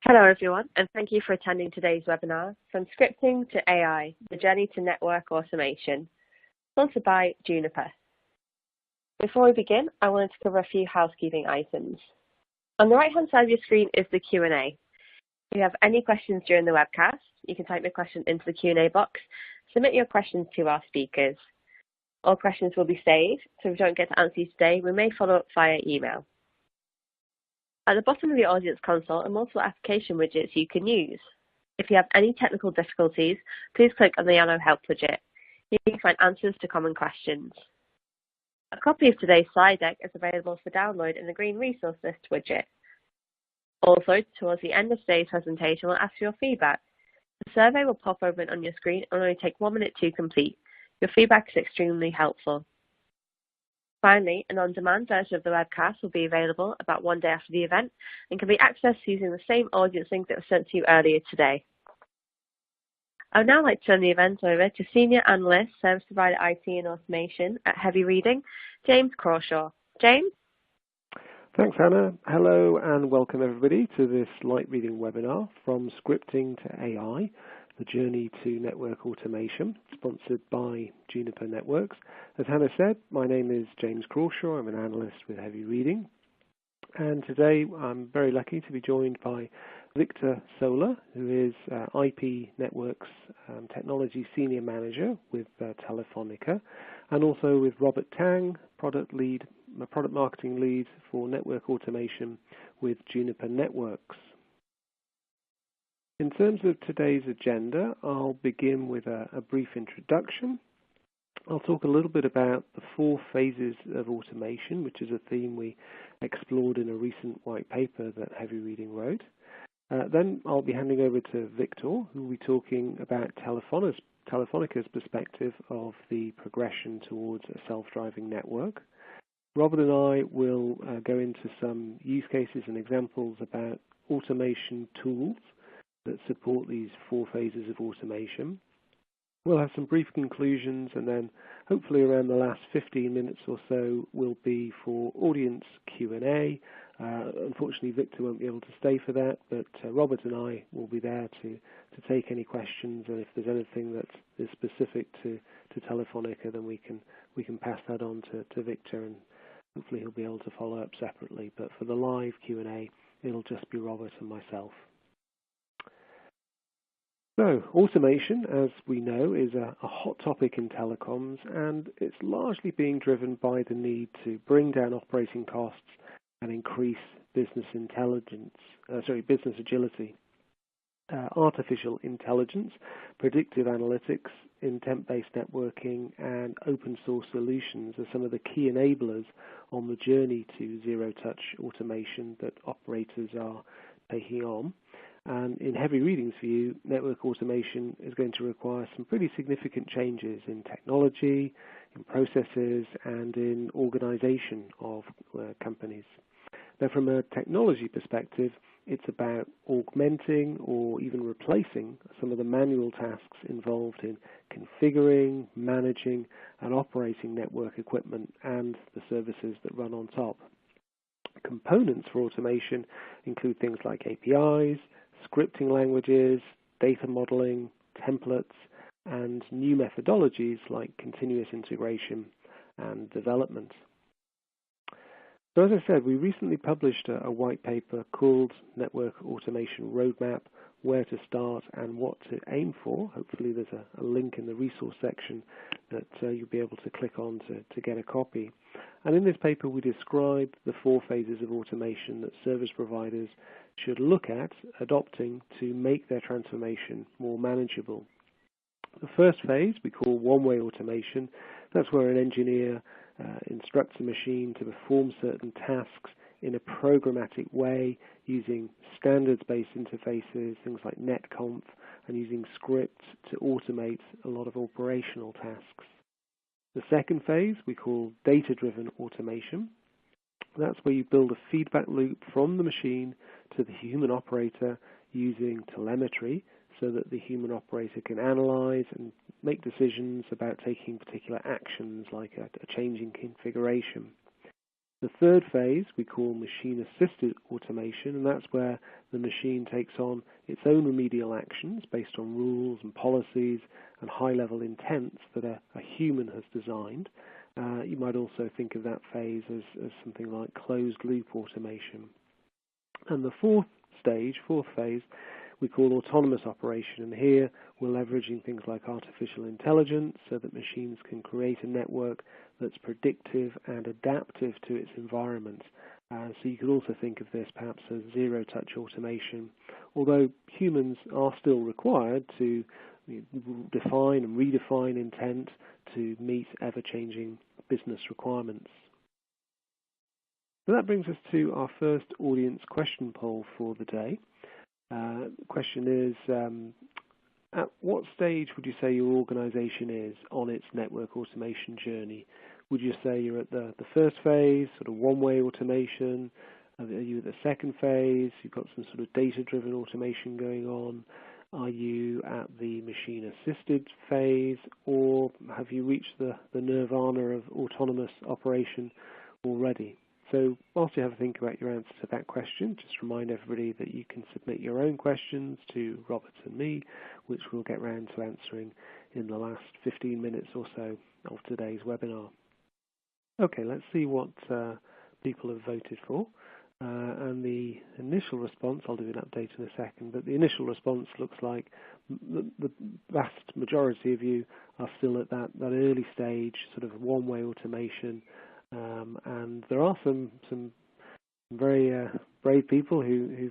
Hello everyone, and thank you for attending today's webinar, From Scripting to AI, the Journey to Network Automation, sponsored by Juniper. Before we begin, I wanted to cover a few housekeeping items. On the right-hand side of your screen is the Q&A. If you have any questions during the webcast, you can type your question into the Q&A box, submit your questions to our speakers. All questions will be saved, so if we don't get to answer you today, we may follow up via email. At the bottom of the audience console are multiple application widgets you can use. If you have any technical difficulties, please click on the yellow Help widget. You can find answers to common questions. A copy of today's slide deck is available for download in the green Resource List widget. Also, towards the end of today's presentation, we'll ask for your feedback. The survey will pop open on your screen and only take 1 minute to complete. Your feedback is extremely helpful. Finally, an on-demand version of the webcast will be available about 1 day after the event and can be accessed using the same audience link that was sent to you earlier today. I would now like to turn the event over to Senior Analyst, Service Provider IT and Automation at Heavy Reading, James Crawshaw. James? Thanks, Hannah. Hello and welcome everybody to this light reading webinar, From Scripting to AI, the Journey to Network Automation, sponsored by Juniper Networks. As Hannah said, my name is James Crawshaw. I'm an analyst with Heavy Reading. And today I'm very lucky to be joined by Victor Sola, who is IP Networks Technology Senior Manager with Telefonica, and also with Robert Tang, Product Marketing Lead for Network Automation with Juniper Networks. In terms of today's agenda, I'll begin with a brief introduction. I'll talk a little bit about the 4 phases of automation, which is a theme we explored in a recent white paper that Heavy Reading wrote. Then I'll be handing over to Victor, who will be talking about Telefonica's perspective of the progression towards a self-driving network. Robert and I will go into some use cases and examples about automation tools that support these 4 phases of automation. We'll have some brief conclusions, and then hopefully around the last 15 minutes or so will be for audience Q&A. Unfortunately, Victor won't be able to stay for that, but Robert and I will be there to take any questions, and if there's anything that is specific to Telefonica, then we can pass that on to Victor, and hopefully he'll be able to follow up separately. But for the live Q&A, it'll just be Robert and myself. So, automation, as we know, is a hot topic in telecoms, and it's largely being driven by the need to bring down operating costs and increase business agility. Artificial intelligence, predictive analytics, intent-based networking, and open source solutions are some of the key enablers on the journey to zero-touch automation that operators are taking on. And in Heavy Reading's view, network automation is going to require some pretty significant changes in technology, in processes, and in organization of companies. Now, from a technology perspective, it's about augmenting or even replacing some of the manual tasks involved in configuring, managing, and operating network equipment and the services that run on top. Components for automation include things like APIs, scripting languages, data modeling, templates, and new methodologies like continuous integration and development. So as I said, we recently published a white paper called Network Automation Roadmap, Where to Start and What to Aim For. Hopefully there's a link in the resource section that you'll be able to click on to get a copy. And in this paper we describe the 4 phases of automation that service providers should look at adopting to make their transformation more manageable. The first phase we call one-way automation. That's where an engineer instructs a machine to perform certain tasks in a programmatic way using standards-based interfaces, things like netconf, and using scripts to automate a lot of operational tasks. The second phase we call data-driven automation. That's where you build a feedback loop from the machine to the human operator using telemetry so that the human operator can analyze and make decisions about taking particular actions like a change in configuration. The third phase we call machine-assisted automation, and that's where the machine takes on its own remedial actions based on rules and policies and high-level intents that a human has designed. You might also think of that phase as something like closed-loop automation. And the fourth phase, we call autonomous operation, and here we're leveraging things like artificial intelligence so that machines can create a network that's predictive and adaptive to its environment. So you could also think of this perhaps as zero-touch automation, although humans are still required to define and redefine intent to meet ever-changing business requirements. So that brings us to our first audience question poll for the day. The question is, at what stage would you say your organization is on its network automation journey? Would you say you're at the first phase, sort of one-way automation? Are you at the second phase? You've got some sort of data-driven automation going on? Are you at the machine-assisted phase, or have you reached the nirvana of autonomous operation already? So whilst you have a think about your answer to that question, just remind everybody that you can submit your own questions to Robert and me, which we'll get round to answering in the last 15 minutes or so of today's webinar. Okay, let's see what people have voted for. And the initial response, I'll do an update in a second, but the initial response looks like the vast majority of you are still at that early stage, sort of one-way automation. And there are some very brave people who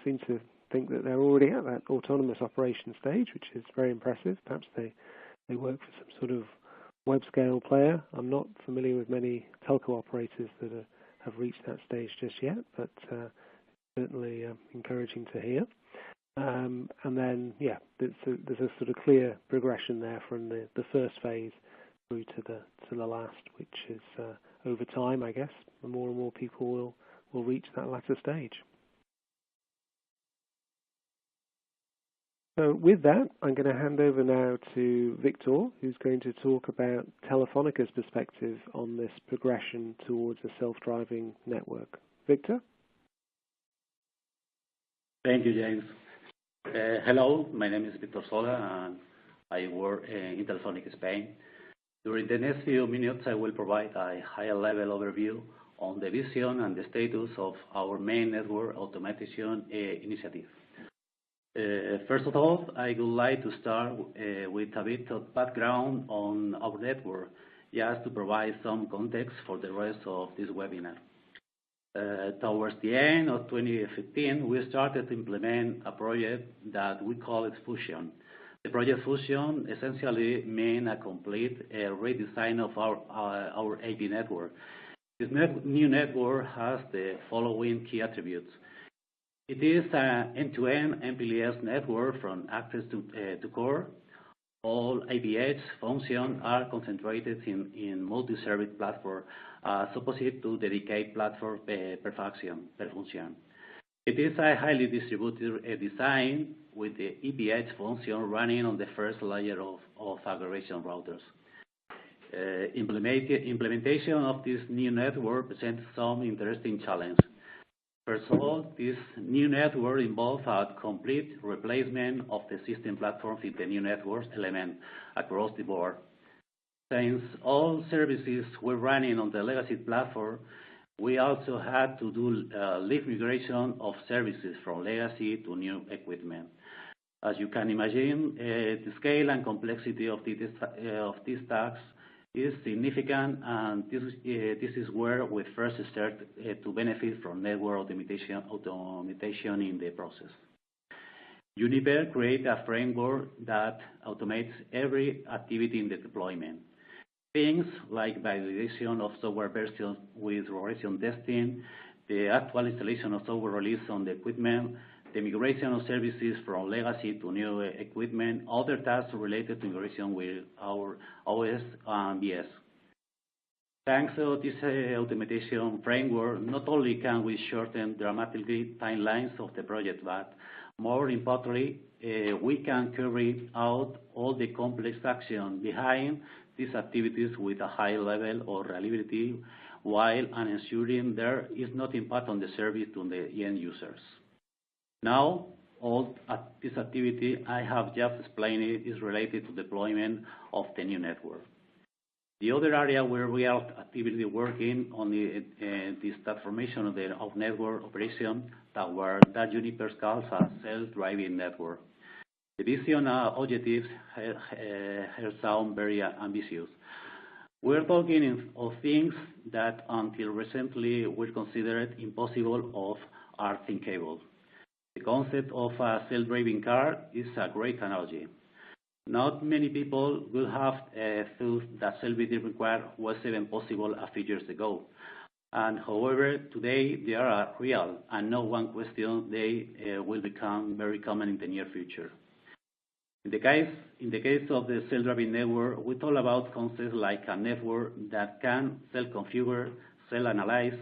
seem to think that they're already at that autonomous operation stage, which is very impressive. Perhaps they work for some sort of web-scale player. I'm not familiar with many telco operators that have reached that stage just yet, but certainly encouraging to hear. And then, yeah, there's a sort of clear progression there from the first phase through to the last, which is over time, I guess, more and more people will reach that latter stage. So with that, I'm going to hand over now to Victor, who's going to talk about Telefonica's perspective on this progression towards a self-driving network. Victor? Thank you, James. Hello, my name is Victor Sola, and I work in Telefonica, Spain. During the next few minutes, I will provide a higher-level overview on the vision and the status of our main network automation initiative. First of all, I would like to start with a bit of background on our network, just to provide some context for the rest of this webinar. Towards the end of 2015, we started to implement a project that we call it Fusion. The project Fusion essentially means a complete redesign of our AP network. This new network has the following key attributes. It is an end-to-end MPLS network from access to core. All APH functions are concentrated in multi-service platform, as opposite to dedicated platform per function. It is a highly distributed design with the EPH function running on the first layer of aggregation routers. Implementation of this new network presents some interesting challenges. First of all, this new network involves a complete replacement of the system platforms in the new network element across the board. Since all services were running on the legacy platform, we also had to do lift migration of services from legacy to new equipment. As you can imagine, the scale and complexity of these tasks is significant, and this is where we first start to benefit from network automation in the process. Juniper created a framework that automates every activity in the deployment. Things like validation of software versions with regression testing, the actual installation of software release on the equipment, the migration of services from legacy to new equipment, other tasks related to migration with our OS and BS. Thanks to this automation framework, not only can we shorten dramatically timelines of the project, but more importantly, we can carry out all the complex action behind these activities with a high level of reliability while ensuring there is not impact on the service to the end users. Now, all this activity I have just explained is related to deployment of the new network. The other area where we are actively working on this transformation of network operation that Juniper calls a self-driving network. The vision objectives sound very ambitious. We're talking of things that until recently were considered impossible or are thinkable. The concept of a self-driving car is a great analogy. Not many people will have thought that self-driving car was even possible a few years ago. And however, today they are real, and no one question they will become very common in the near future. In the case of the self-driving network, we talk about concepts like a network that can self-configure, self-analyze,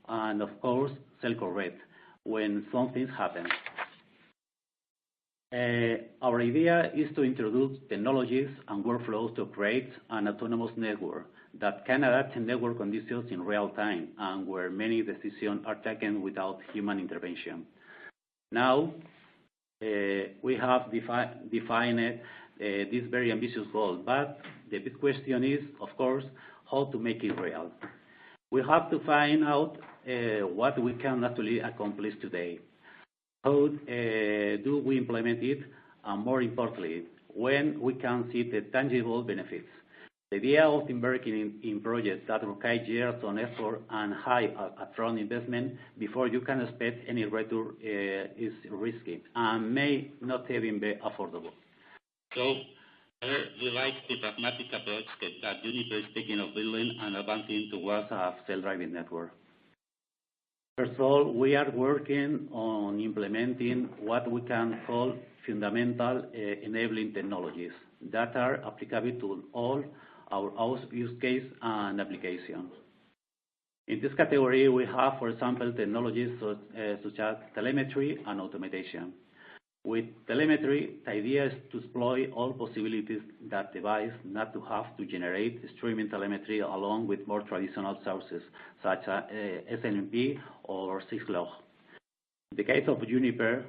and of course, self-correct when something happens. Our idea is to introduce technologies and workflows to create an autonomous network that can adapt to network conditions in real time and where many decisions are taken without human intervention. Now, we have defined this very ambitious goal, but the big question is, of course, how to make it real. We have to find out what we can actually accomplish today. How do we implement it, and more importantly, when we can see the tangible benefits. The idea of embarking in projects that require years of effort and high upfront investment before you can expect any return is risky and may not even be affordable. So we like the pragmatic approach that Juniper is taking of building and advancing towards a self-driving network. First of all, we are working on implementing what we can call fundamental enabling technologies that are applicable to all our use case and applications. In this category, we have, for example, technologies such as telemetry and automation. With telemetry, the idea is to exploit all possibilities that device not to have to generate streaming telemetry along with more traditional sources such as SNMP or 6log. In the case of Juniper,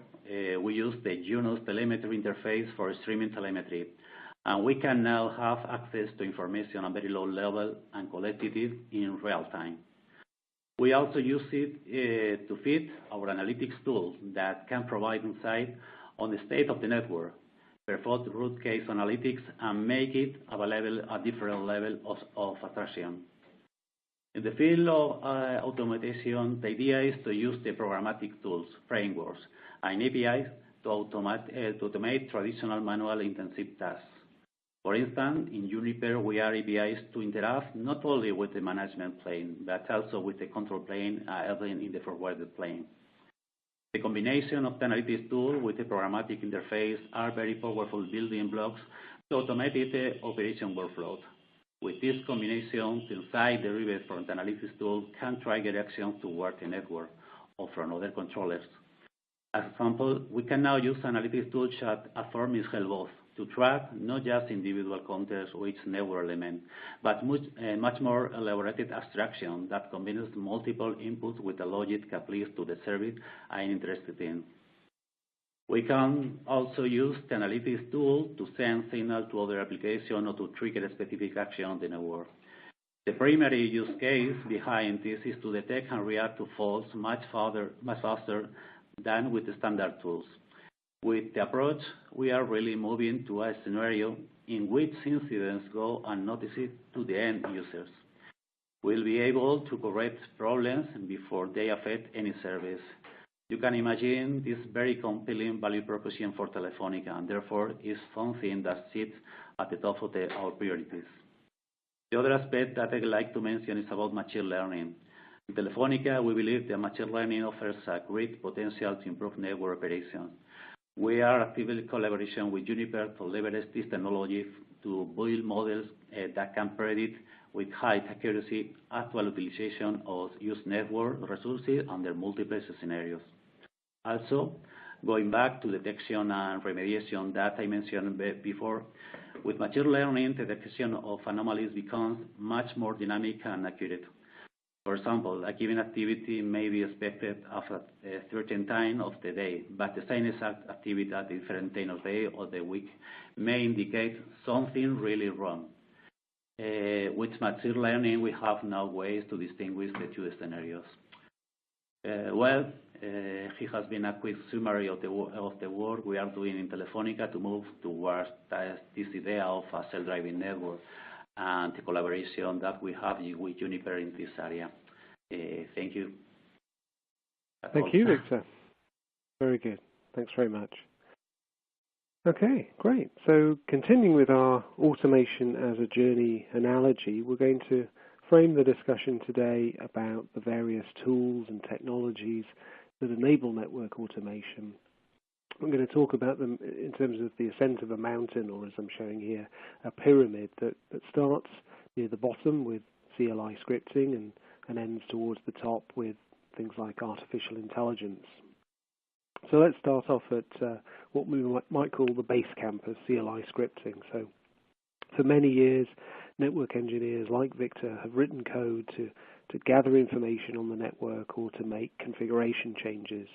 we use the Junos telemetry interface for streaming telemetry, and we can now have access to information at very low level and collected it in real time. We also use it to feed our analytics tool that can provide insight on the state of the network, perform root case analytics, and make it available at different levels of abstraction. In the field of automation, the idea is to use the programmatic tools, frameworks, and APIs to automate traditional manual intensive tasks. For instance, in Juniper, we are APIs to interact not only with the management plane, but also with the control plane in the forwarded plane. The combination of the analytics tool with the programmatic interface are very powerful building blocks to automate the operation workflow. With this combination, the insight derived from the analytics tool can trigger actions toward the network or from other controllers. As an example, we can now use analytics tools at AppFormix Health Bot to track not just individual context or each network element, but much more elaborated abstraction that combines multiple inputs with the logic applies to the service I'm interested in. We can also use the analytics tool to send signal to other applications or to trigger a specific action on the network. The primary use case behind this is to detect and react to faults much faster than with the standard tools. With the approach, we are really moving to a scenario in which incidents go unnoticed to the end users. We'll be able to correct problems before they affect any service. You can imagine this very compelling value proposition for Telefónica, and therefore is something that sits at the top of our priorities. The other aspect that I'd like to mention is about machine learning. In Telefónica, we believe that machine learning offers a great potential to improve network operations. We are actively in collaboration with Juniper to leverage this technology to build models that can predict with high accuracy actual utilization of used network resources under multiple scenarios. Also, Going back to detection and remediation that I mentioned before, with machine learning, the detection of anomalies becomes much more dynamic and accurate. For example, a given activity may be expected at a certain time of the day, but the same exact activity at a different time of the day or the week may indicate something really wrong. With machine learning, we have now ways to distinguish the two scenarios. Here has been a quick summary of the work we are doing in Telefonica to move towards this idea of a self-driving network and the collaboration that we have with Juniper in this area. Thank you. Thank you, Victor. Very good. Thanks very much. Okay, great. So continuing with our automation as a journey analogy, we're going to frame the discussion today about the various tools and technologies that enable network automation. I'm going to talk about them in terms of the ascent of a mountain, or as I'm showing here, a pyramid that starts near the bottom with CLI scripting and ends towards the top with things like artificial intelligence. So let's start off at what we might call the base camp of CLI scripting. So for many years, network engineers like Victor have written code to gather information on the network or to make configuration changes.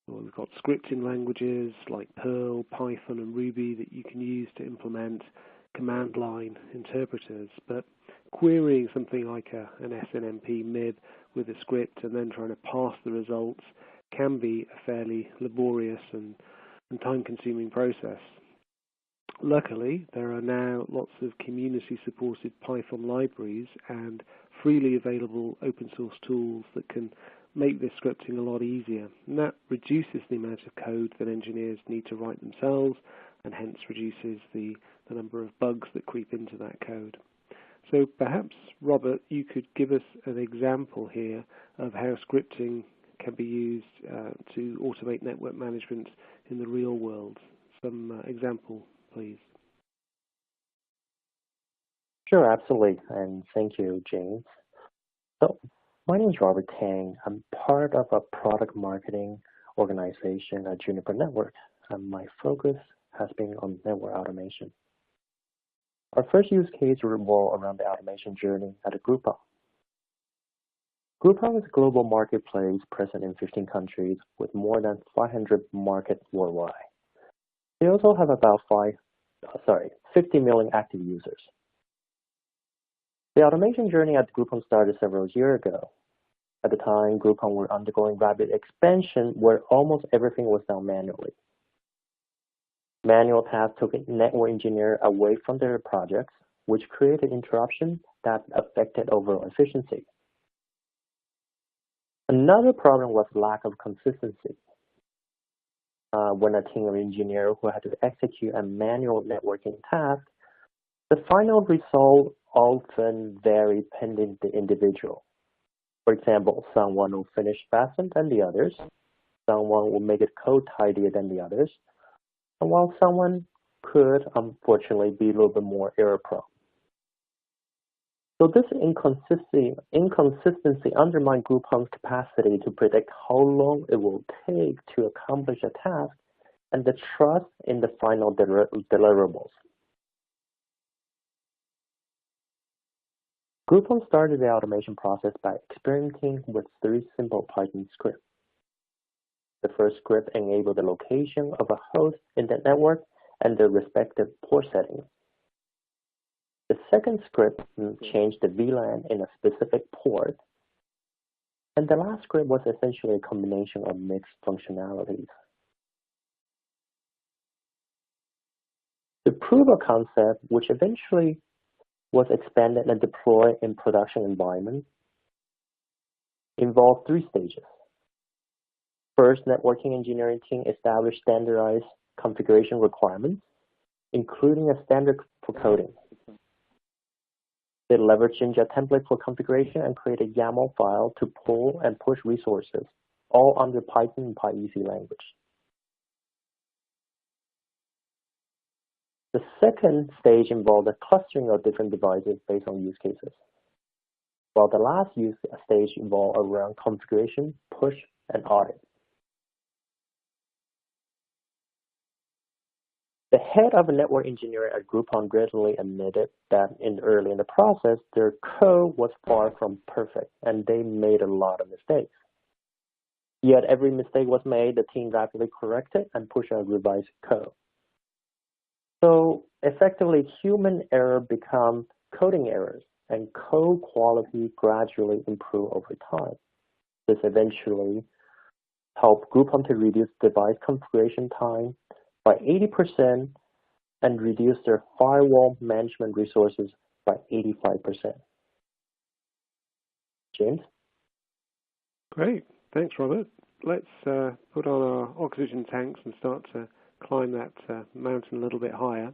Well, we've got scripting languages like Perl, Python, and Ruby that you can use to implement command line interpreters, but querying something like an SNMP MIB with a script and then trying to parse the results can be a fairly laborious and time-consuming process. Luckily, there are now lots of community-supported Python libraries and freely available open-source tools that can make this scripting a lot easier. And that reduces the amount of code that engineers need to write themselves and hence reduces the number of bugs that creep into that code. So perhaps, Robert, you could give us an example here of how scripting can be used to automate network management in the real world. Some example, please. Sure, absolutely, and thank you, James. So, my name is Robert Tang. I'm part of a product marketing organization at Juniper Network, and my focus has been on network automation. Our first use case revolves around the automation journey at a Groupon. Groupon is a global marketplace present in 15 countries with more than 500 markets worldwide. They also have about 50 million active users. The automation journey at Groupon started several years ago. At the time, Groupon were undergoing rapid expansion where almost everything was done manually. Manual tasks took network engineers away from their projects, which created interruptions that affected overall efficiency. Another problem was lack of consistency. When a team of engineers who had to execute a manual networking task, the final result often varied pending the individual. For example, someone will finish faster than the others, someone will make it code tidier than the others, and while someone could, unfortunately, be a little bit more error-prone. So this inconsistency undermined Groupon's capacity to predict how long it will take to accomplish a task and the trust in the final deliverables. Groupon started the automation process by experimenting with 3 simple Python scripts. The first script enabled the location of a host in the network and their respective port settings. The second script changed the VLAN in a specific port. And the last script was essentially a combination of mixed functionalities. The proof of concept, which eventually was expanded and deployed in production environments, involved 3 stages. First, networking engineering team established standardized configuration requirements, including a standard for coding. They leveraged Jinja template for configuration and created a YAML file to pull and push resources, all under Python and PyEC language. The second stage involved a clustering of different devices based on use cases, while the last stage involved around configuration, push, and audit. The head of network engineering at Groupon readily admitted that early in the process, their code was far from perfect, and they made a lot of mistakes. Yet every mistake was made, the team rapidly corrected and pushed out revised code. So effectively, human error become coding errors, and code quality gradually improve over time. This eventually helped Groupon to reduce device configuration time by 80% and reduce their firewall management resources by 85%. James? Great. Thanks, Robert. Let's put on our oxygen tanks and start to climb that mountain a little bit higher.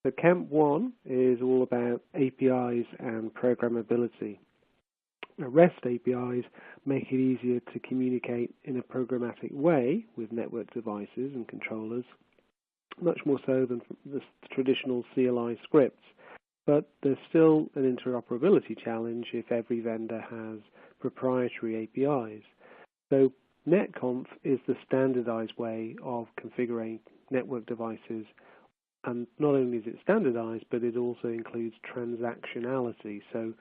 So Camp 1 is all about APIs and programmability. Now, REST APIs make it easier to communicate in a programmatic way with network devices and controllers, much more so than the traditional CLI scripts. But there's still an interoperability challenge if every vendor has proprietary APIs. So netconf is the standardized way of configuring network devices, and not only is it standardized, but it also includes transactionality. So,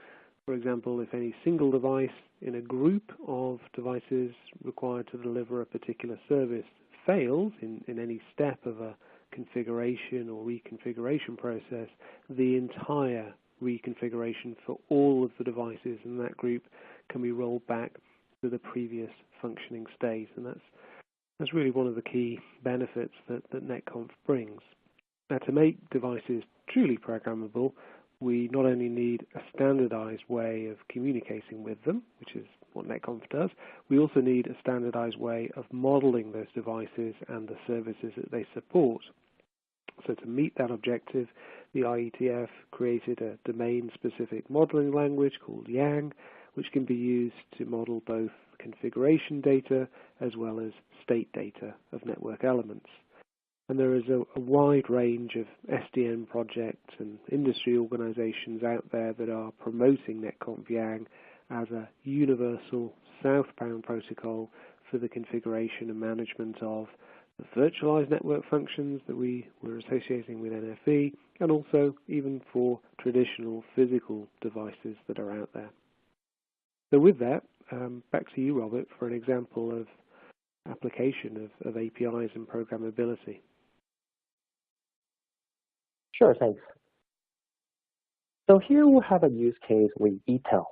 for example, if any single device in a group of devices required to deliver a particular service fails in any step of a configuration or reconfiguration process, the entire reconfiguration for all of the devices in that group can be rolled back to the previous functioning state, and that's really one of the key benefits that netconf brings. Now, to make devices truly programmable, we not only need a standardized way of communicating with them, which is what netconf does, we also need a standardized way of modeling those devices and the services that they support. So to meet that objective, the IETF created a domain-specific modeling language called Yang, which can be used to model both configuration data as well as state data of network elements. And there is a wide range of SDN projects and industry organizations out there that are promoting netconf Yang as a universal southbound protocol for the configuration and management of the virtualized network functions that we were associating with NFV, and also even for traditional physical devices that are out there. So with that, back to you, Robert, for an example of application of APIs and programmability. Sure, thanks. So here we have a use case with EATEL.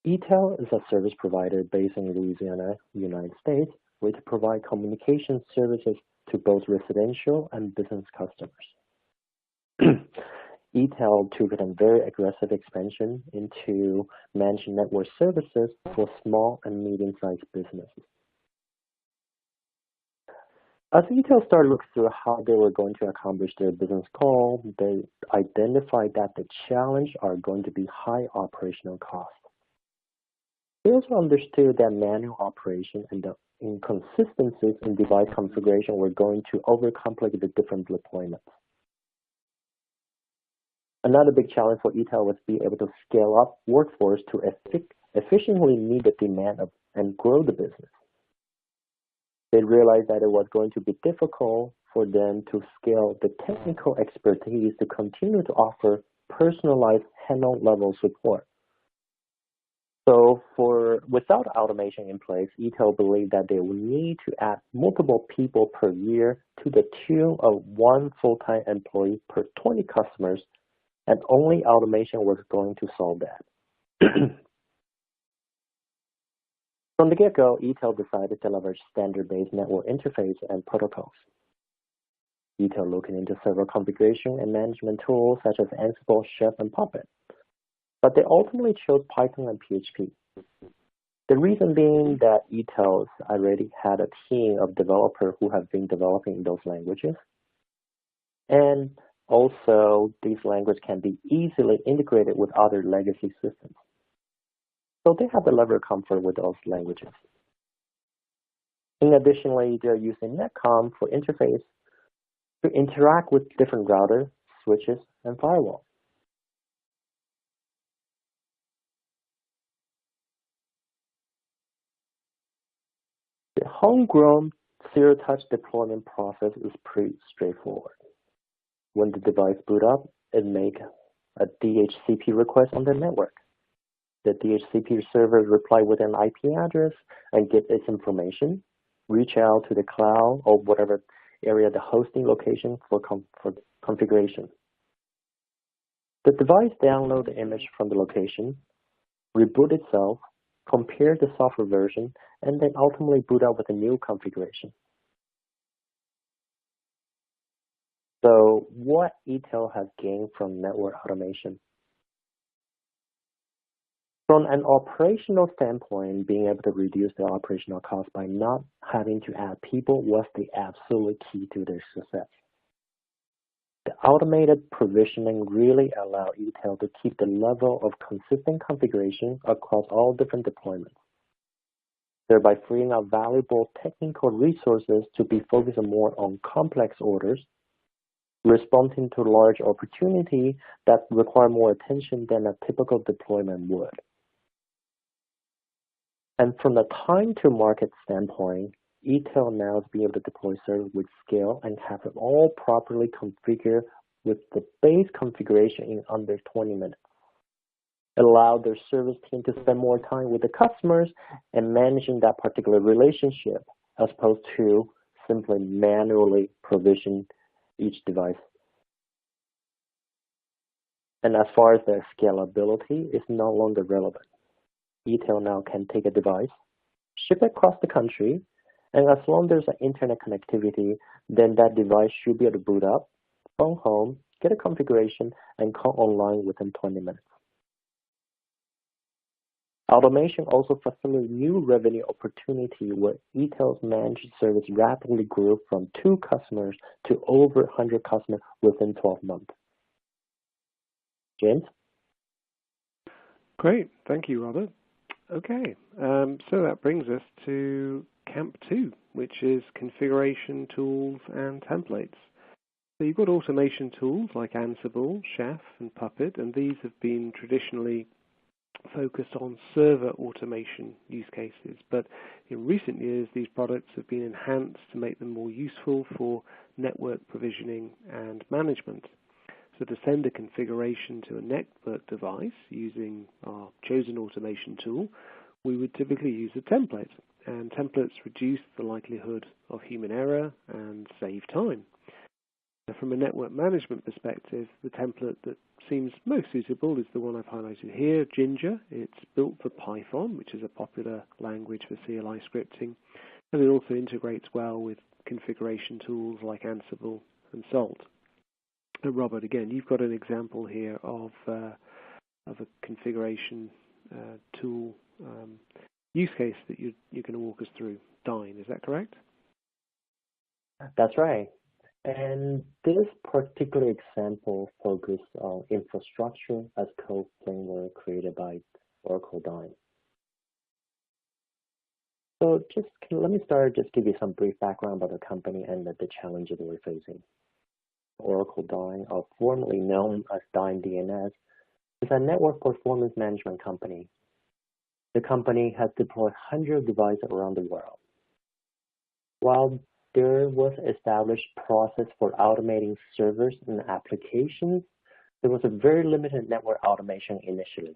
EATEL is a service provider based in Louisiana, United States, which provide communication services to both residential and business customers. EATEL took a very aggressive expansion into managed network services for small and medium-sized businesses. As EATEL started looking through how they were going to accomplish their business goal, they identified that the challenge are going to be high operational costs. They also understood that manual operation and the inconsistencies in device configuration were going to overcomplicate the different deployments. Another big challenge for EATEL was to be able to scale up workforce to efficiently meet the demand of and grow the business. They realized that it was going to be difficult for them to scale the technical expertise to continue to offer personalized handle-level support. So without automation in place, EATEL believed that they would need to add multiple people per year to the tune of 1 full-time employee per 20 customers, and only automation was going to solve that. From the get-go, EATEL decided to leverage standard-based network interface and protocols. EATEL looked into several configuration and management tools such as Ansible, Chef, and Puppet, but they ultimately chose Python and PHP. The reason being that EATEL already had a team of developers who have been developing those languages, and also these languages can be easily integrated with other legacy systems. So they have the level of comfort with those languages. In additionally, they're using netconf for interface to interact with different routers, switches, and firewalls. The homegrown zero-touch deployment process is pretty straightforward. When the device boot up, it makes a DHCP request on the network. The DHCP server reply with an IP address and get its information, reach out to the cloud or whatever area the hosting location for configuration. The device download the image from the location, reboot itself, compare the software version, and then ultimately boot up with a new configuration. So what EATEL has gained from network automation? From an operational standpoint, being able to reduce the operational cost by not having to add people was the absolute key to their success. The automated provisioning really allowed EATEL to keep the level of consistent configuration across all different deployments, thereby freeing up valuable technical resources to be focused more on complex orders, responding to large opportunities that require more attention than a typical deployment would. And from the time to market standpoint, EATEL now is being able to deploy servers with scale and have it all properly configured with the base configuration in under 20 minutes. It allowed their service team to spend more time with the customers and managing that particular relationship as opposed to simply manually provision each device. And as far as the scalability, it's no longer relevant. EATEL now can take a device, ship it across the country, and as long as there's an internet connectivity, then that device should be able to boot up, phone home, get a configuration, and come online within 20 minutes. Automation also facilitates new revenue opportunity where EATEL's managed service rapidly grew from 2 customers to over 100 customers within 12 months. James? Great, thank you, Robert. Okay, so that brings us to Camp 2, which is configuration tools and templates. So you've got automation tools like Ansible, Chef, and Puppet, and these have been traditionally focused on server automation use cases. But in recent years, these products have been enhanced to make them more useful for network provisioning and management. So to send a configuration to a network device using our chosen automation tool, we would typically use a template. And templates reduce the likelihood of human error and save time. Now, from a network management perspective, the template that seems most suitable is the one I've highlighted here, Ginger. It's built for Python, which is a popular language for CLI scripting, and it also integrates well with configuration tools like Ansible and Salt. And Robert, again, you've got an example here of a configuration tool use case that you're going to walk us through. Dyn, is that correct? That's right. And this particular example focuses on infrastructure as code framework created by Oracle Dyn. So let me just give you some brief background about the company and the challenges that we're facing. Oracle Dyn, or formerly known as Dyn DNS, is a network performance management company. The company has deployed hundreds of devices around the world. While there was an established process for automating servers and applications, there was a very limited network automation initially.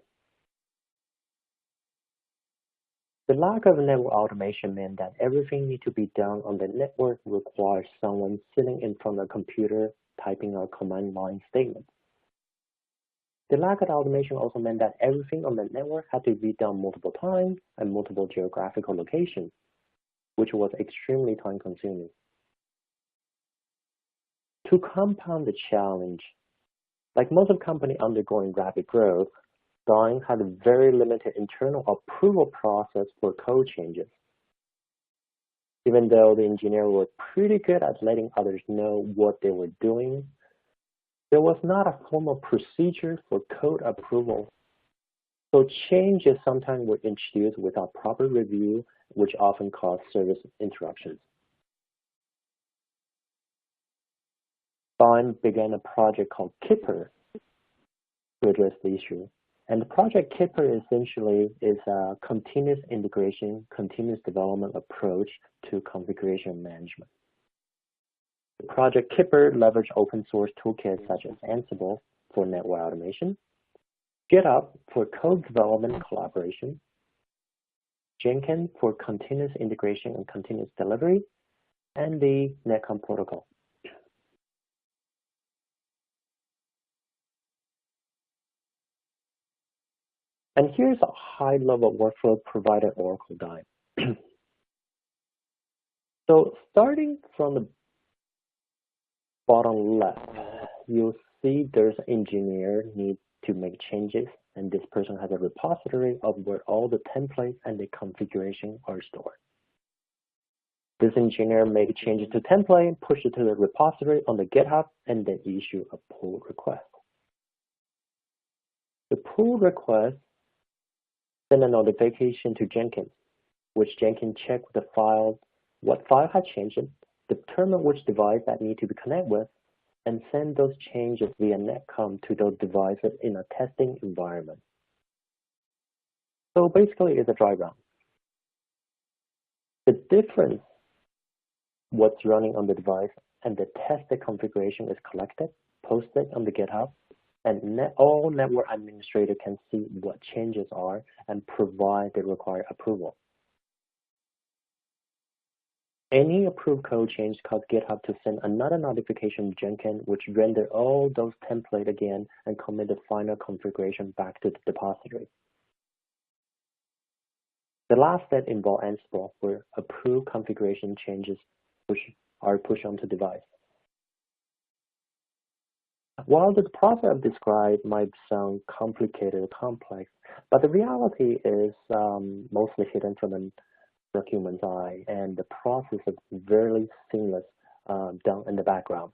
The lack of network automation meant that everything needed to be done on the network required someone sitting in front of a computer typing out command line statements. The lack of automation also meant that everything on the network had to be done multiple times and multiple geographical locations, which was extremely time consuming. To compound the challenge, like most of companies undergoing rapid growth, Dyn had a very limited internal approval process for code changes. Even though the engineers were pretty good at letting others know what they were doing, there was not a formal procedure for code approval. So changes sometimes were introduced without proper review, which often caused service interruptions. Dyn began a project called Kipper to address the issue. And the project Kipper essentially is a continuous integration, continuous development approach to configuration management. The project Kipper leverages open source toolkits such as Ansible for network automation, GitHub for code development and collaboration, Jenkins for continuous integration and continuous delivery, and the Netcom protocol. And here's a high-level workflow provided Oracle Guide. So starting from the bottom left, you'll see there's an engineer need to make changes, and this person has a repository of where all the templates and the configuration are stored. This engineer make changes to template, push it to the repository on the GitHub, and then issue a pull request. The pull request send a notification to Jenkins, which Jenkins check the file, what file has changed, determine which device that need to be connected with, and send those changes via Netcom to those devices in a testing environment. So basically, it's a dry run. The difference, what's running on the device and the tested configuration is collected, posted on the GitHub, and all network administrators can see what changes are and provide the required approval. Any approved code change cause GitHub to send another notification to Jenkins, which render all those templates again and commit the final configuration back to the depository. The last step involves Ansible, where approved configuration changes are pushed onto the device. While the process I've described might sound complicated or complex, but the reality is mostly hidden from the human's eye, and the process is very seamless down in the background.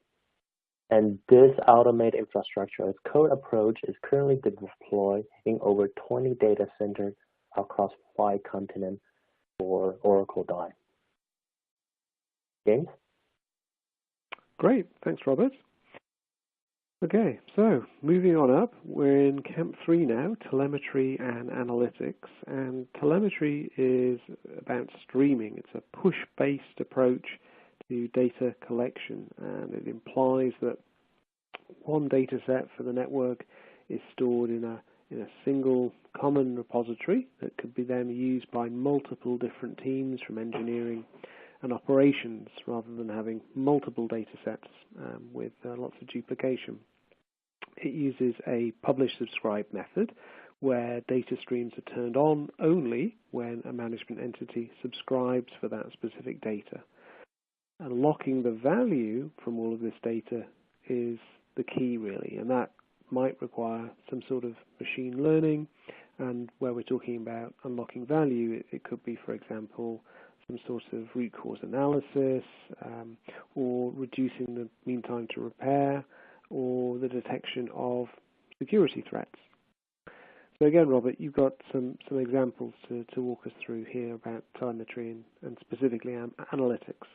And this automated infrastructure as code approach is currently deployed in over 20 data centers across 5 continents for Oracle Guide. James? Great, thanks, Robert. Okay, so moving on up, we're in Camp-CLI now, Telemetry and Analytics. And telemetry is about streaming. It's a push-based approach to data collection, and it implies that one data set for the network is stored in a single common repository that could be then used by multiple different teams from engineering and operations, rather than having multiple data sets with lots of duplication. It uses a publish-subscribe method where data streams are turned on only when a management entity subscribes for that specific data. And locking the value from all of this data is the key, really, and that might require some sort of machine learning. And where we're talking about unlocking value, it could be, for example, some sort of root cause analysis, or reducing the mean time to repair, or the detection of security threats. So again, Robert, you've got some examples to walk us through here about telemetry and specifically analytics.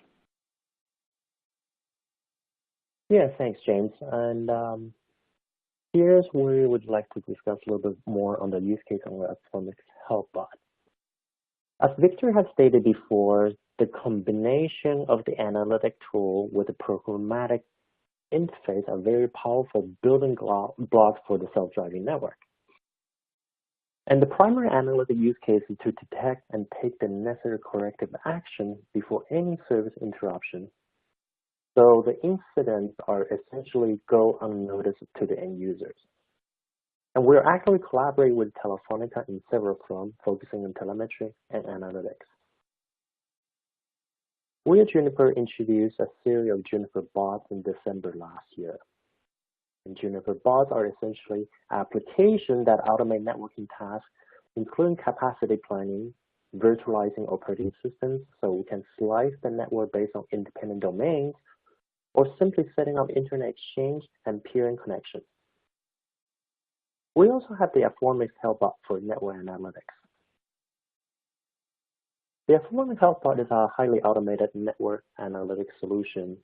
Yeah, thanks, James. And here's where we would like to discuss a little bit more on the use case on the AppFormix Health Bot. As Victor has stated before, the combination of the analytic tool with the programmatic interface are very powerful building blocks for the self-driving network. And the primary analytic use case is to detect and take the necessary corrective action before any service interruption. So the incidents are essentially go unnoticed to the end users. And we're actually collaborating with Telefonica in several fronts, focusing on telemetry and analytics. We at Juniper introduced a series of Juniper bots in December last year. And Juniper bots are essentially applications that automate networking tasks, including capacity planning, virtualizing operating systems, so we can slice the network based on independent domains, or simply setting up internet exchange and peering connections. We also have the AppFormix Health Bot for network analytics. The AppFormix Health Bot is a highly automated network analytics solution.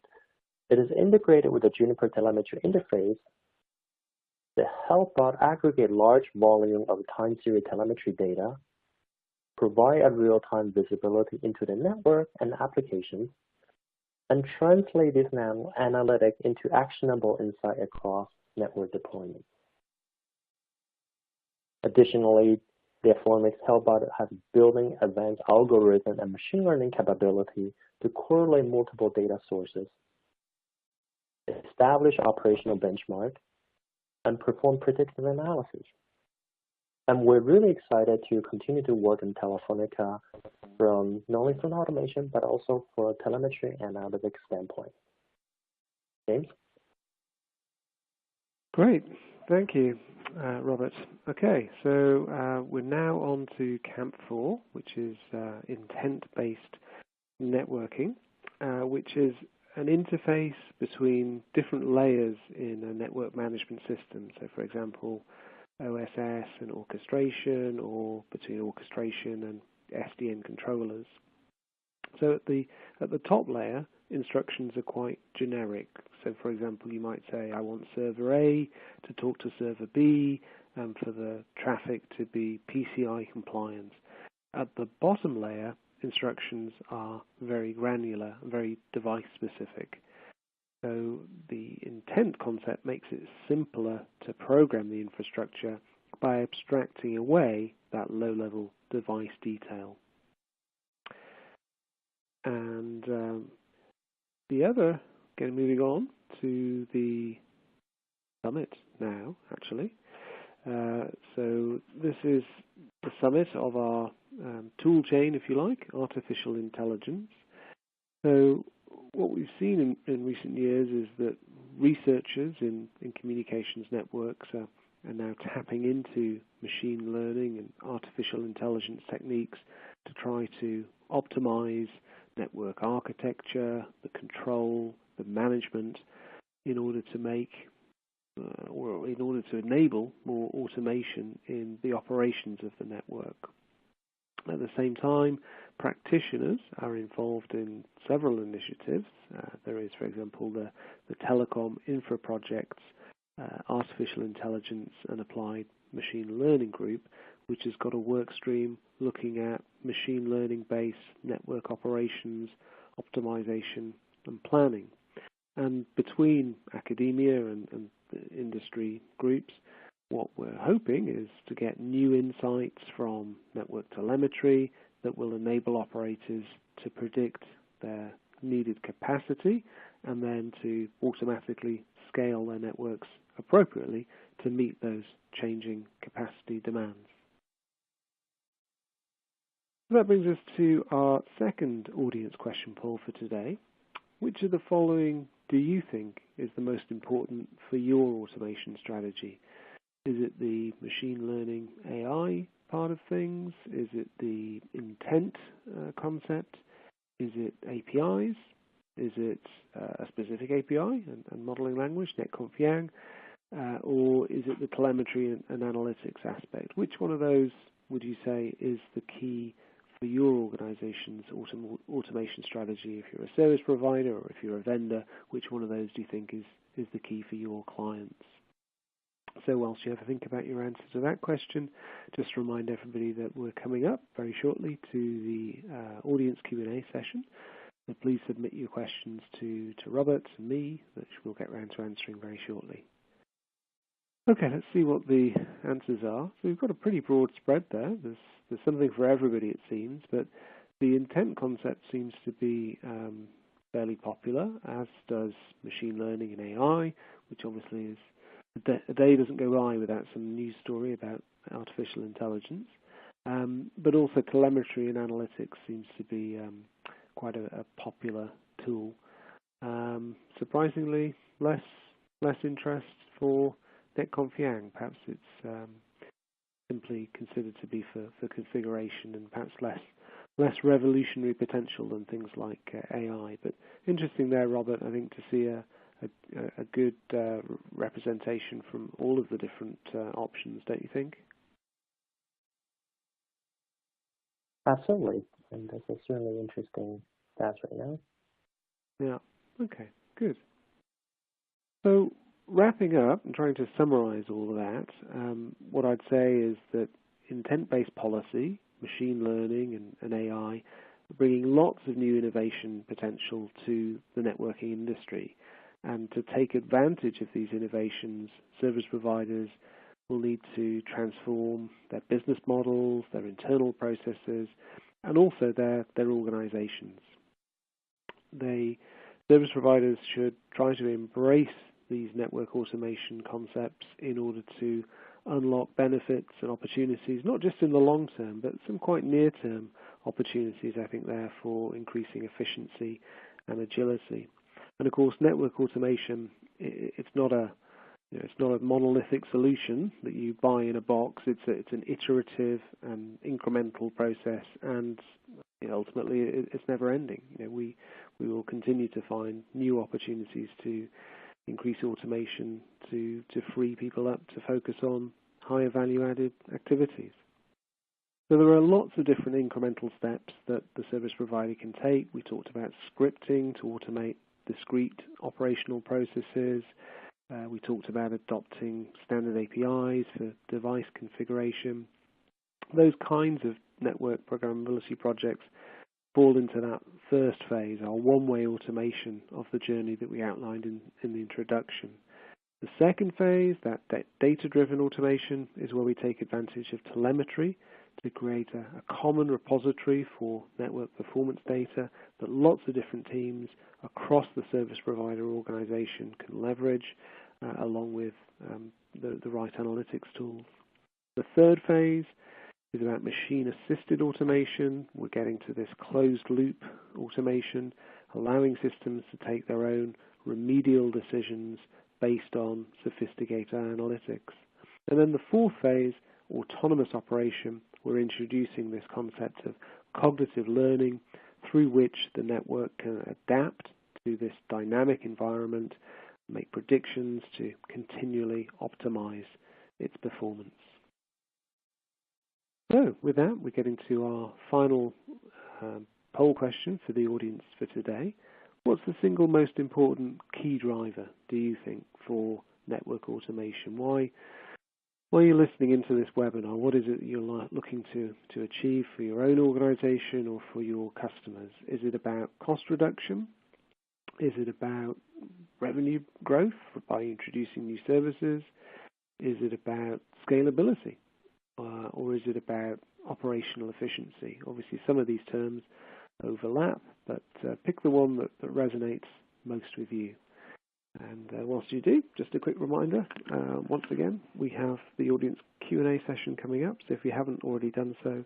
It is integrated with the Juniper telemetry interface The Health Bot aggregates large volume of time series telemetry data, provide a real-time visibility into the network and applications, and translate this analytics into actionable insight across network deployment. Additionally, the AppFormix Health Bot has building advanced algorithm and machine learning capability to correlate multiple data sources, establish operational benchmark, and perform predictive analysis. And we're really excited to continue to work in Telefonica from not only from automation, but also for telemetry and analytics standpoint. James? Great, thank you, Robert. Okay, so we're now on to Camp 4, which is intent-based networking, which is an interface between different layers in a network management system. So, for example, OSS and orchestration, or between orchestration and SDN controllers. So at the top layer, instructions are quite generic. So, for example, you might say, I want server A to talk to server B, and for the traffic to be PCI compliant. At the bottom layer, instructions are very granular, very device-specific. So the intent concept makes it simpler to program the infrastructure by abstracting away that low-level device detail. And moving on to the summit now, actually. So this is the summit of our tool chain, if you like, artificial intelligence. So what we've seen in recent years is that researchers in communications networks are now tapping into machine learning and artificial intelligence techniques to try to optimize network architecture, the control, the management, in order to make or in order to enable more automation in the operations of the network. At the same time, practitioners are involved in several initiatives. There is, for example, the Telecom Infra Project's Artificial Intelligence and Applied Machine Learning Group, which has got a work stream looking at machine learning-based network operations, optimization, and planning. And between academia and industry groups, what we're hoping is to get new insights from network telemetry that will enable operators to predict their needed capacity and then to automatically scale their networks appropriately to meet those changing capacity demands. That brings us to our second audience question poll for today. Which of the following do you think is the most important for your automation strategy? Is it the machine learning AI part of things? Is it the intent concept? Is it APIs? Is it a specific API and modeling language, NetConf, or is it the telemetry and analytics aspect? Which one of those would you say is the key for your organization's automation strategy? If you're a service provider or if you're a vendor, which one of those do you think is the key for your clients? So whilst you have to think about your answer to that question, just remind everybody that we're coming up very shortly to the audience Q&A session. So please submit your questions to Robert and me, which we'll get around to answering very shortly. Okay, let's see what the answers are. So we've got a pretty broad spread there. There's something for everybody, it seems, but the intent concept seems to be fairly popular, as does machine learning and AI, which obviously is a day doesn't go by without some news story about artificial intelligence. But also telemetry and analytics seems to be quite a popular tool. Surprisingly, less interest for NetConf. Perhaps it's simply considered to be for configuration and perhaps less revolutionary potential than things like AI. But interesting there, Robert, I think, to see a good representation from all of the different options, don't you think? Absolutely, and that's a certainly interesting stats right now. Yeah, okay, good. So wrapping up and trying to summarize all of that, what I'd say is that intent-based policy, machine learning and AI are bringing lots of new innovation potential to the networking industry. And to take advantage of these innovations, service providers will need to transform their business models, their internal processes, and also their organizations. Service providers should try to embrace these network automation concepts in order to unlock benefits and opportunities, not just in the long term, but some quite near-term opportunities, I think, there for increasing efficiency and agility. And of course, network automation, it's not a monolithic solution that you buy in a box. It's an iterative and incremental process, and ultimately it's never ending. We will continue to find new opportunities to increase automation to free people up to focus on higher value-added activities. So there are lots of different incremental steps that the service provider can take. We talked about scripting to automate discrete operational processes. We talked about adopting standard APIs for device configuration. Those kinds of network programmability projects fall into that first phase, our one-way automation of the journey that we outlined in the introduction. The second phase, that data-driven automation, is where we take advantage of telemetry to create a common repository for network performance data that lots of different teams across the service provider organization can leverage, along with the right analytics tools. The third phase is about machine-assisted automation. We're getting to this closed-loop automation, allowing systems to take their own remedial decisions based on sophisticated analytics. And then the fourth phase, autonomous operation, we're introducing this concept of cognitive learning through which the network can adapt to this dynamic environment, make predictions to continually optimize its performance. So with that, we're getting to our final poll question for the audience for today. What's the single most important key driver, do you think, for network automation? Why are you listening into this webinar? What is it you're looking to achieve for your own organization or for your customers? Is it about cost reduction? Is it about revenue growth by introducing new services? Is it about scalability? Or is it about operational efficiency? Obviously, some of these terms overlap, but pick the one that resonates most with you. And whilst you do, just a quick reminder, once again, we have the audience Q&A session coming up, so if you haven't already done so,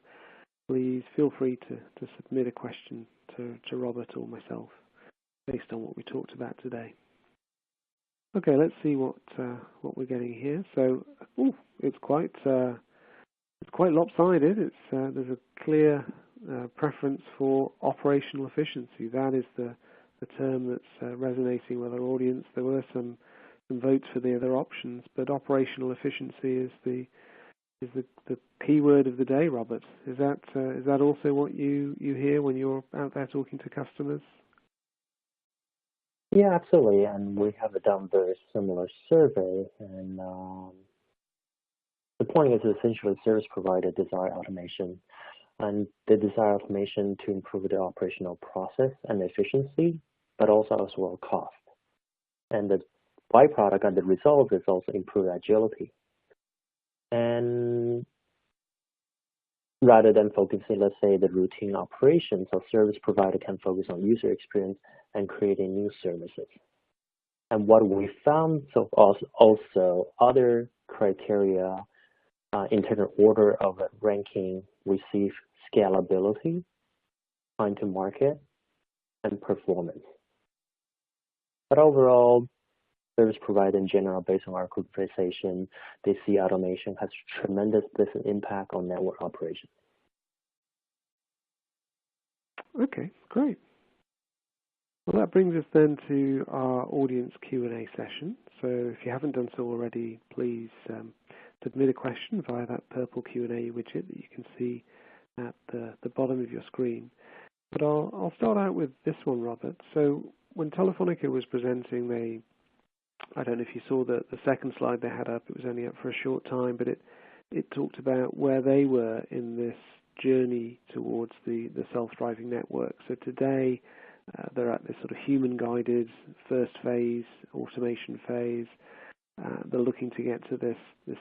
please feel free to submit a question to Robert or myself based on what we talked about today. Okay, let's see what we're getting here. So, it's quite lopsided. There's a clear preference for operational efficiency. That is the term that's resonating with our audience. There were some votes for the other options, but operational efficiency is the key word of the day, Robert. Is that also what you hear when you're out there talking to customers? Yeah, absolutely. And we have done a very similar survey, and the point is essentially service provider desire automation, and they desire automation to improve the operational process and efficiency, but also as well cost. And the byproduct and the result is also improved agility. And rather than focusing, let's say, the routine operations, a service provider can focus on user experience and creating new services. And what we found, so also other criteria in terms of order of ranking, receive scalability, time to market, and performance. But overall, service provider in general, based on our conversation, they see automation has tremendous business impact on network operations. Okay, great. Well, that brings us then to our audience Q&A session. So if you haven't done so already, please submit a question via that purple Q&A widget that you can see at the bottom of your screen. But I'll start out with this one, Robert. So when Telefonica was presenting, they I don't know if you saw the second slide they had up. It was only up for a short time, but it talked about where they were in this journey towards the self-driving network. So today they're at this sort of human-guided first phase, automation phase. They're looking to get to the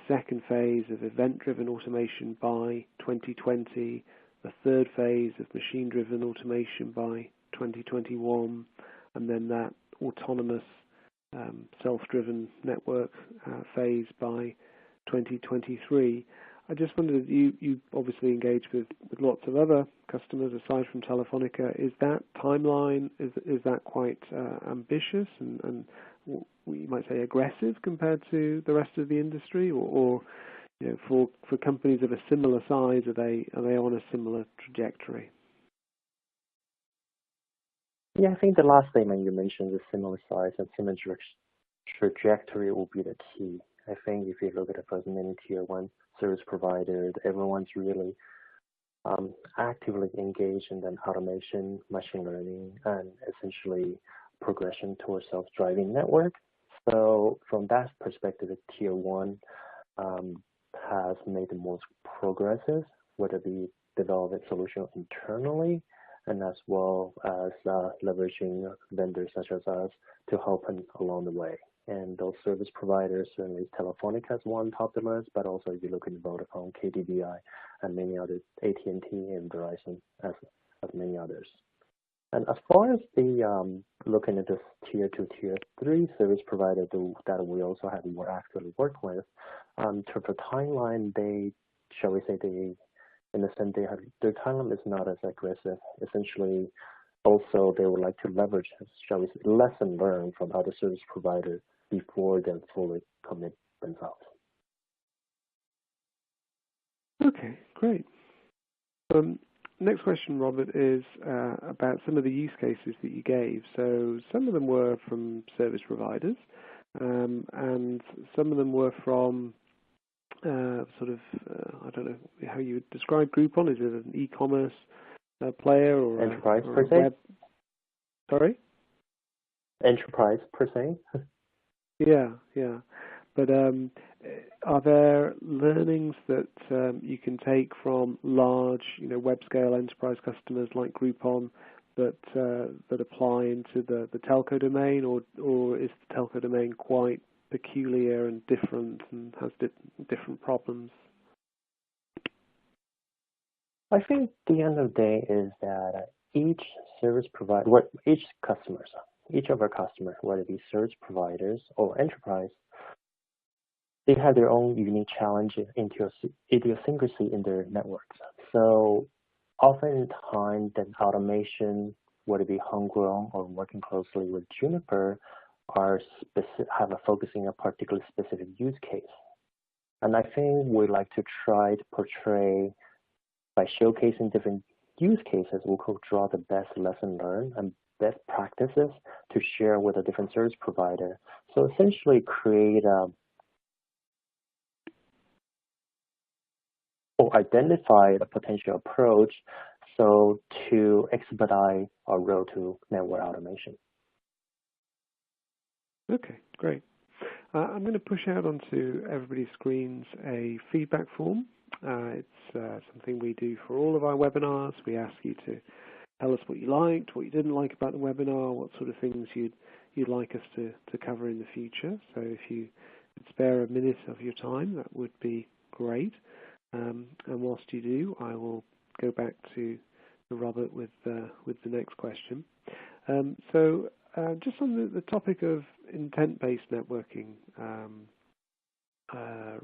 second phase of event-driven automation by 2020, the third phase of machine-driven automation by 2021, and then that autonomous self-driven network phase by 2023. I just wondered, you obviously engage with lots of other customers aside from Telefonica. Is that timeline, is that quite ambitious and you might say aggressive compared to the rest of the industry, or you know, for companies of a similar size, are they on a similar trajectory? Yeah, I think the last statement you mentioned, the similar size and similar trajectory will be the key. I think if you look at the first many tier one service providers, everyone's really actively engaged in the automation, machine learning, and essentially progression towards self-driving network. So from that perspective, tier one has made the most progresses, whether it be developing solutions internally and as well as leveraging vendors such as us to help them along the way. And those service providers, certainly Telefonica is one top of the list, but also if you look at Vodafone, KDDI, and many others, AT&T and Verizon, as many others. And as far as the looking at this tier 2, tier 3 service provider that we also have more actively work with, to the timeline, shall we say, in a sense, their timeline is not as aggressive. Essentially, also they would like to leverage, shall we say, lesson learned from other service providers before they fully commit themselves. Okay, great. Next question, Robert, is about some of the use cases that you gave. So some of them were from service providers, and some of them were from sort of, I don't know how you would describe Groupon. Is it an e-commerce player or enterprise or per se? Web? Sorry? Enterprise per se? Yeah. But are there learnings that you can take from large, web-scale enterprise customers like Groupon that apply into the telco domain, or is the telco domain quite peculiar and different and has different problems? I think the end of the day is that each service provider, each of our customers, whether it be service providers or enterprise, they have their own unique challenges, idiosyncrasy in their networks. So oftentimes, the automation, whether it be homegrown or working closely with Juniper, have a focusing on a particular specific use case. And I think we like to try to portray, by showcasing different use cases, we could draw the best lesson learned and best practices to share with a different service provider. So essentially create or identify a potential approach so to expedite our road to network automation. Okay, great. I'm going to push out onto everybody's screens a feedback form. It's something we do for all of our webinars. We ask you to tell us what you liked, what you didn't like about the webinar, what sort of things you'd like us to cover in the future. So if you could spare a minute of your time, that would be great. And whilst you do, I will go back to Robert with the next question. So just on the topic of intent-based networking,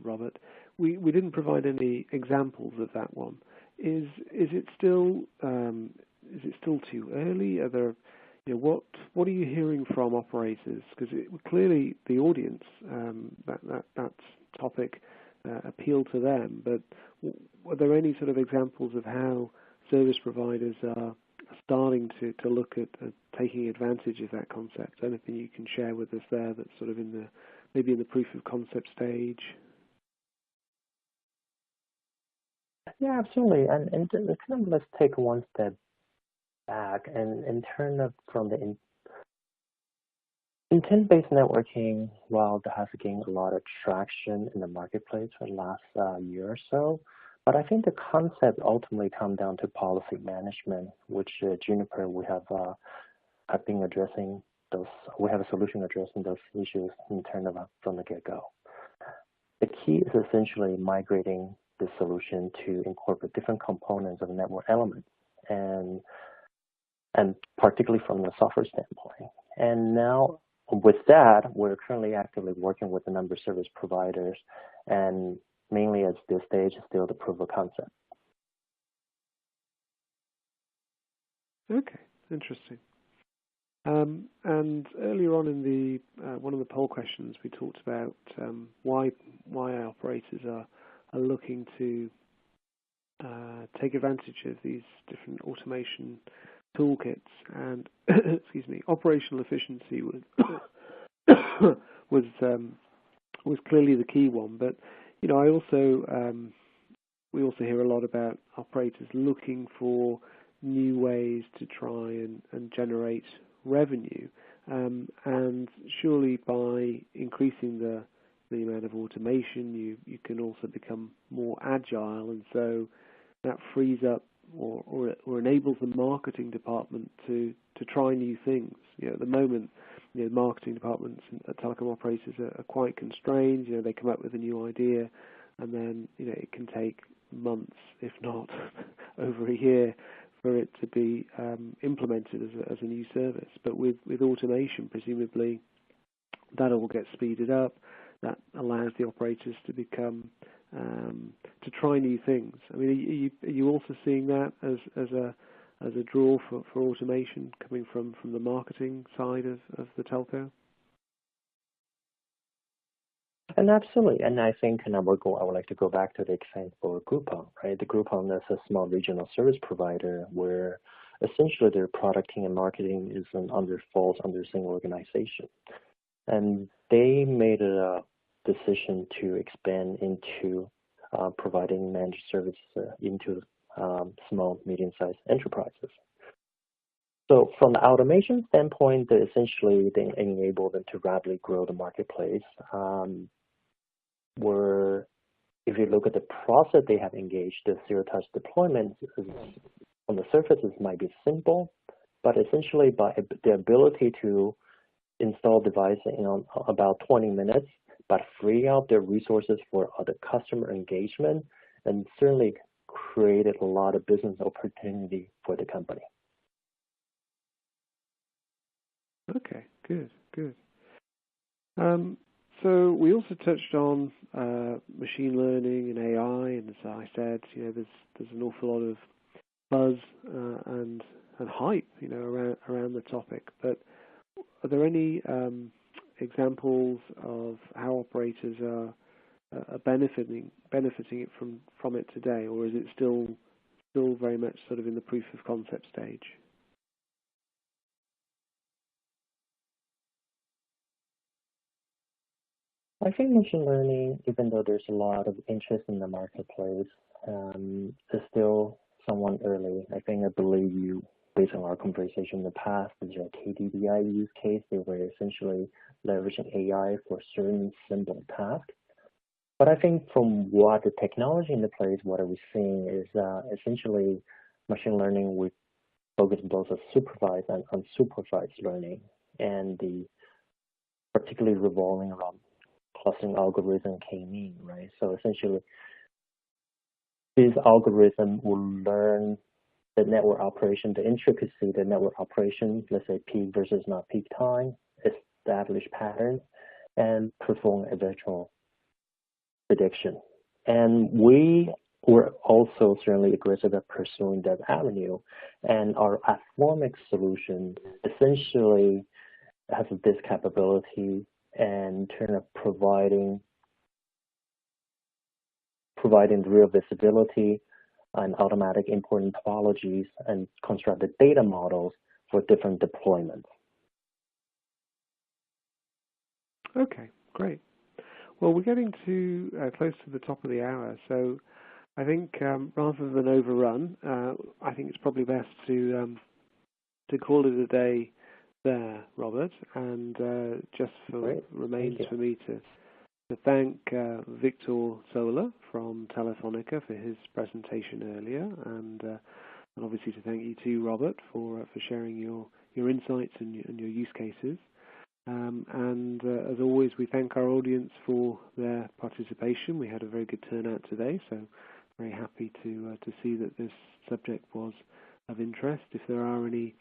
Robert, we didn't provide any examples of that one. Is it still too early? Are there, what are you hearing from operators? Because clearly the audience that topic appeal to them, but are there any sort of examples of how service providers are starting to look at taking advantage of that concept? Anything you can share with us there that's sort of maybe in the proof of concept stage? Yeah, absolutely. And kind of let's take one step back and turn up from the Intent-based networking, while that has gained a lot of traction in the marketplace for the last year or so, but I think the concept ultimately comes down to policy management, which Juniper we have been addressing those. We have a solution addressing those issues in turn from the get-go. The key is essentially migrating the solution to incorporate different components of a network element, and particularly from the software standpoint. And now, with that, we're currently actively working with a number of service providers, and mainly at this stage, still the proof of concept. Okay, interesting. And earlier on in the one of the poll questions, we talked about why operators are looking to take advantage of these different automation toolkits, and excuse me, operational efficiency was clearly the key one. But you know, we also hear a lot about operators looking for new ways to try and generate revenue, and surely by increasing the amount of automation, you can also become more agile, and so that frees up or enables the marketing department to try new things. You know, at the moment, you know, marketing departments at telecom operators are quite constrained. You know, they come up with a new idea, and then you know it can take months, if not over a year, for it to be implemented as a new service. But with automation, presumably, that all gets speeded up. That allows the operators to become to try new things. I mean, are you also seeing that as a draw for automation coming from the marketing side of the telco? And absolutely, and I think I would like to go back to the example of Groupon, right? The Groupon is a small regional service provider where essentially their product team and marketing falls under a single organization. And they made a decision to expand into providing managed services into small, medium-sized enterprises. So from the automation standpoint, they enable them to rapidly grow the marketplace. Where if you look at the process they have engaged, the zero-touch deployment on the surface might be simple, but essentially by the ability to install devices in about 20 minutes, but free up their resources for other customer engagement, and certainly created a lot of business opportunity for the company. Okay, good. So we also touched on machine learning and AI, and as I said, you know, there's an awful lot of buzz and hype, you know, around the topic. But are there any examples of how operators are benefiting it from it today, or is it still very much sort of in the proof of concept stage? I think machine learning, even though there's a lot of interest in the marketplace, is still somewhat early. I believe you, based on our conversation in the past, is your KDDI use case. They were essentially leveraging AI for certain simple tasks. But I think from what the technology in the place, what are we seeing is essentially machine learning with focus both on supervised and unsupervised learning, and the particularly revolving around clustering algorithm K-mean, right? So essentially, this algorithm will learn the network operation, the intricacy, the network operation, let's say peak versus not peak time, establish patterns, and perform a virtual prediction. And we were also certainly aggressive at pursuing that avenue. And our AppFormix solution essentially has this capability and turn up providing real visibility and automatic import topologies and constructed data models for different deployments. Okay, great. Well, we're getting to close to the top of the hour, so I think rather than overrun, I think it's probably best to call it a day there, Robert, and just remains for me to thank Victor Sola from Telefonica for his presentation earlier, and obviously to thank you too, Robert, for sharing your insights and your use cases. And as always, we thank our audience for their participation. We had a very good turnout today, so very happy to see that this subject was of interest. If there are any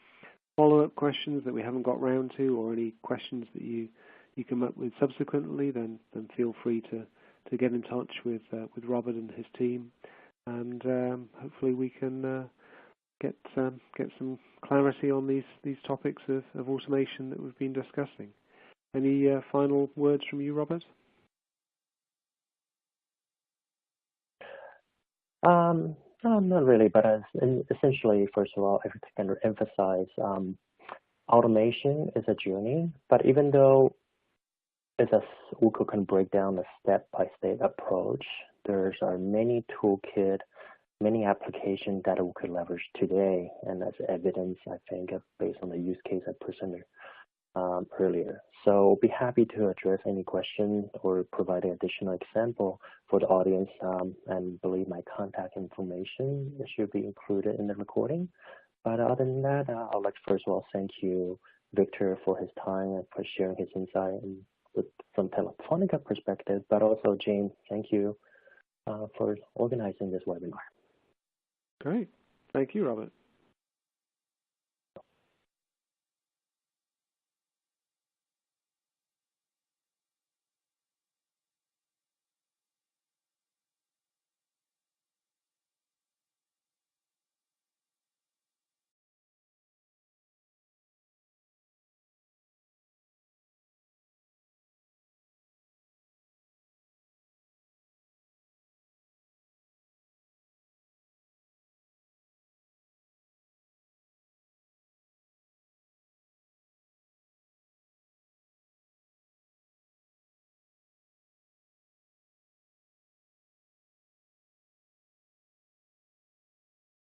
follow-up questions that we haven't got round to, or any questions that you come up with subsequently, then feel free to get in touch with Robert and his team, and hopefully we can get some clarity on these topics of automation that we've been discussing. Any final words from you, Robert? No, not really, but essentially, first of all, I can emphasize automation is a journey, but even though we can break down a step-by-step approach, there are many toolkit, many applications that we could leverage today, and as evidence, I think, based on the use case I presented earlier. So be happy to address any questions or provide an additional example for the audience, and believe my contact information should be included in the recording. But other than that, I'd like to first of all thank you, Victor, for his time and for sharing his insight from Telefonica perspective, but also James, thank you for organizing this webinar. Great. Thank you, Robert.